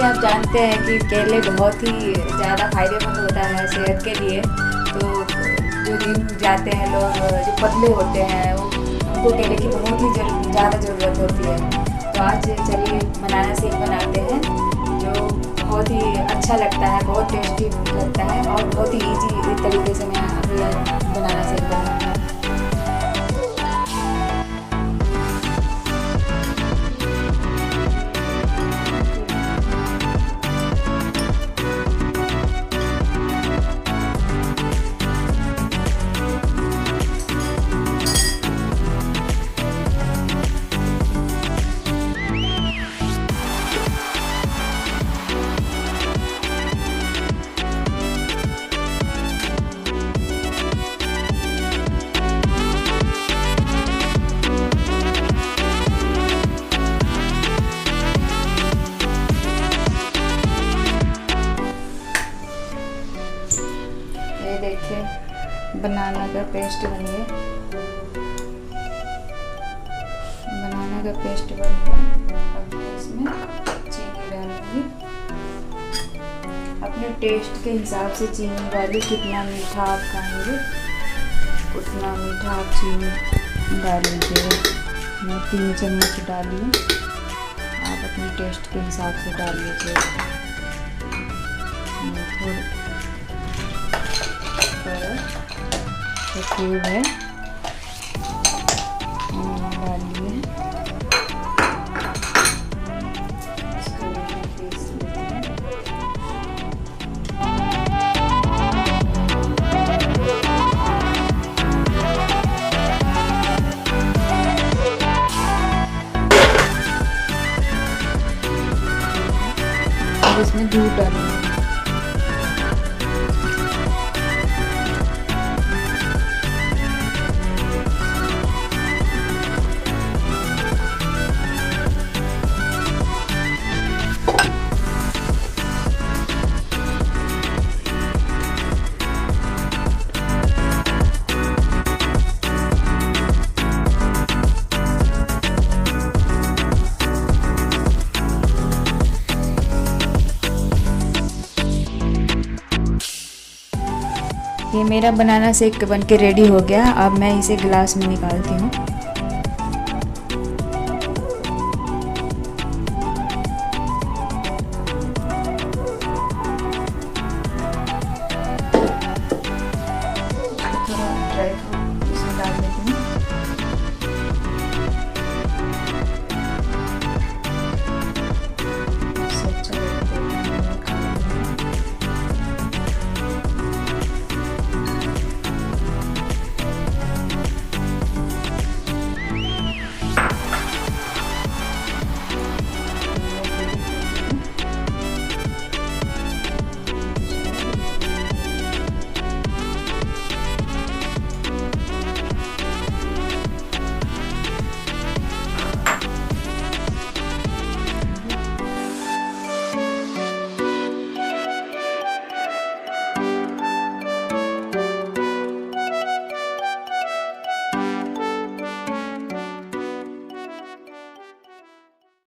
आप जानते हैं कि केले बहुत ही ज़्यादा फायदेमंद होता है सेहत के लिए। तो जो जिम जाते हैं लोग, जो पतले होते हैं, उनको केले की बहुत ही ज़्यादा ज़रूरत होती है। तो आज चलिए बनाना शेक बनाते हैं, जो बहुत ही अच्छा लगता है, बहुत टेस्टी लगता है और बहुत ही ईजी तरीके से मैं बनाना शेक बनाऊँगा। देखिए बनाना का पेस्ट बन गया, बनाना का पेस्ट बन गया। अब मैं इसमें चीनी डालूंगी, अपने टेस्ट के हिसाब से चीनी डालिए, कितना मीठा आप खाएंगे उतना मीठा आप चीनी डाल लीजिए। मैं 3 चम्मच डाली, आप अपने टेस्ट के हिसाब से डाल लीजिए। तो क्यूब है डालिए, इसको पीस लेते हैं। अब इसमें दूध डालेंगे, ये मेरा बनाना शेक बन के रेडी हो गया। अब मैं इसे गिलास में निकालती हूँ। थोड़ा ड्राई फ्रूट